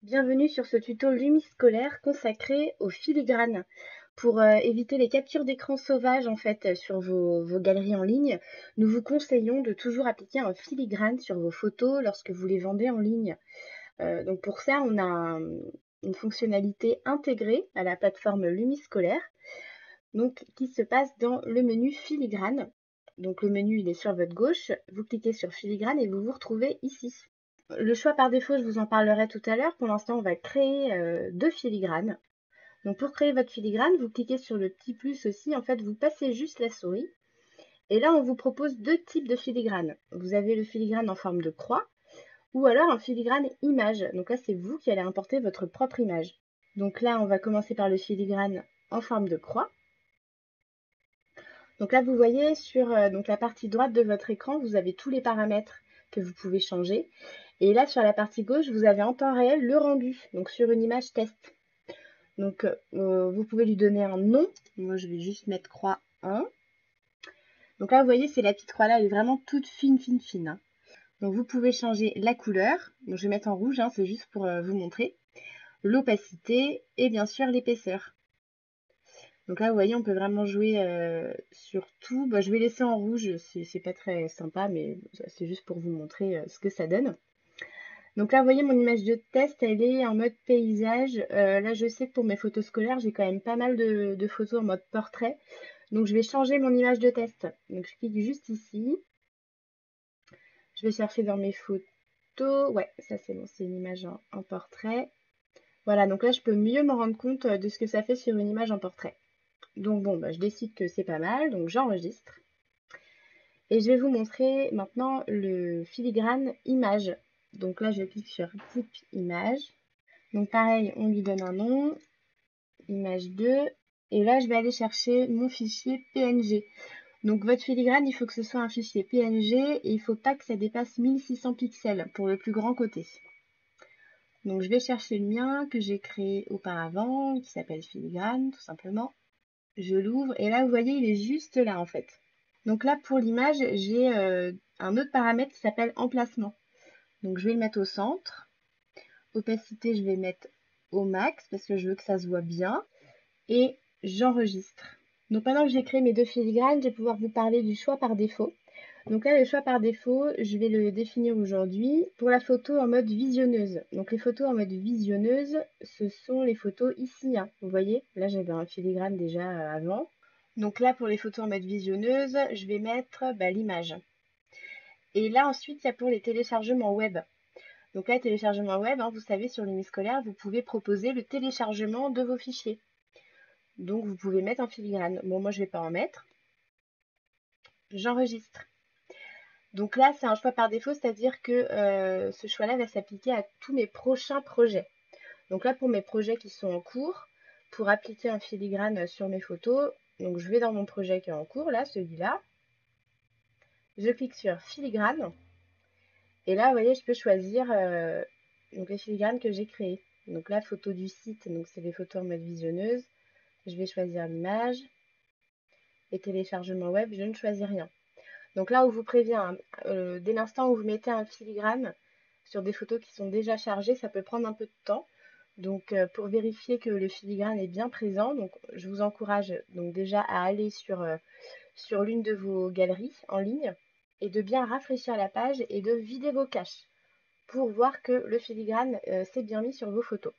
Bienvenue sur ce tuto Lumiscolaire consacré au filigrane. Pour éviter les captures d'écran sauvages en fait sur vos galeries en ligne, nous vous conseillons de toujours appliquer un filigrane sur vos photos lorsque vous les vendez en ligne. Donc pour ça, on a une fonctionnalité intégrée à la plateforme Lumiscolaire, donc qui se passe dans le menu filigrane. Donc le menu il est sur votre gauche, vous cliquez sur filigrane et vous vous retrouvez ici. Le choix par défaut, je vous en parlerai tout à l'heure. Pour l'instant, on va créer 2 filigranes. Donc pour créer votre filigrane, vous cliquez sur le petit plus aussi. En fait, vous passez juste la souris. Et là, on vous propose 2 types de filigrane. Vous avez le filigrane en forme de croix ou alors un filigrane image. Donc là, c'est vous qui allez importer votre propre image. Donc là, on va commencer par le filigrane en forme de croix. Donc là, vous voyez sur donc la partie droite de votre écran, vous avez tous les paramètres que vous pouvez changer. Et là, sur la partie gauche, vous avez en temps réel le rendu, donc sur une image test. Donc, vous pouvez lui donner un nom. Moi, je vais juste mettre croix 1. Donc là, vous voyez, c'est la petite croix là, elle est vraiment toute fine, fine, fine. Hein. Donc, vous pouvez changer la couleur. Donc, je vais mettre en rouge, hein, c'est juste pour vous montrer. L'opacité et bien sûr l'épaisseur. Donc là, vous voyez, on peut vraiment jouer sur tout. Bah, je vais laisser en rouge, c'est pas très sympa, mais c'est juste pour vous montrer ce que ça donne. Donc là, vous voyez, mon image de test, elle est en mode paysage. Là, je sais que pour mes photos scolaires, j'ai quand même pas mal de photos en mode portrait. Donc, je vais changer mon image de test. Donc, je clique juste ici. Je vais chercher dans mes photos. Ouais, ça c'est bon, c'est une image en portrait. Voilà, donc là, je peux mieux me rendre compte de ce que ça fait sur une image en portrait. Donc bon, bah, je décide que c'est pas mal, donc j'enregistre. Et je vais vous montrer maintenant le filigrane image. Donc là, je clique sur type image. Donc pareil, on lui donne un nom, image 2. Et là, je vais aller chercher mon fichier PNG. Donc votre filigrane, il faut que ce soit un fichier PNG et il ne faut pas que ça dépasse 1600 pixels pour le plus grand côté. Donc je vais chercher le mien que j'ai créé auparavant, qui s'appelle filigrane, tout simplement. Je l'ouvre et là, vous voyez, il est juste là en fait. Donc là, pour l'image, j'ai un autre paramètre qui s'appelle emplacement. Donc je vais le mettre au centre. Opacité, je vais mettre au max parce que je veux que ça se voit bien. Et j'enregistre. Donc pendant que j'ai créé mes 2 filigranes, je vais pouvoir vous parler du choix par défaut. Donc là, le choix par défaut, je vais le définir aujourd'hui pour la photo en mode visionneuse. Donc les photos en mode visionneuse, ce sont les photos ici. Hein. Vous voyez, là j'avais un filigrane déjà avant. Donc là, pour les photos en mode visionneuse, je vais mettre l'image. Et là, ensuite, il y a pour les téléchargements web. Donc là, téléchargement web, hein, vous savez, sur l'Uniscolaire, vous pouvez proposer le téléchargement de vos fichiers. Donc, vous pouvez mettre en filigrane. Bon, moi, je ne vais pas en mettre. J'enregistre. Donc là, c'est un choix par défaut, c'est-à-dire que ce choix-là va s'appliquer à tous mes prochains projets. Donc là, pour mes projets qui sont en cours, pour appliquer un filigrane sur mes photos, donc je vais dans mon projet qui est en cours, là, celui-là. Je clique sur filigrane. Et là, vous voyez, je peux choisir donc les filigranes que j'ai créées. Donc là, photo du site, donc c'est des photos en mode visionneuse. Je vais choisir l'image. Et téléchargement web, je ne choisis rien. Donc là, on vous prévient, hein, dès l'instant où vous mettez un filigrane sur des photos qui sont déjà chargées, ça peut prendre un peu de temps. Donc pour vérifier que le filigrane est bien présent, donc je vous encourage donc déjà à aller sur l'une de vos galeries en ligne et de bien rafraîchir la page et de vider vos caches pour voir que le filigrane s'est bien mis sur vos photos.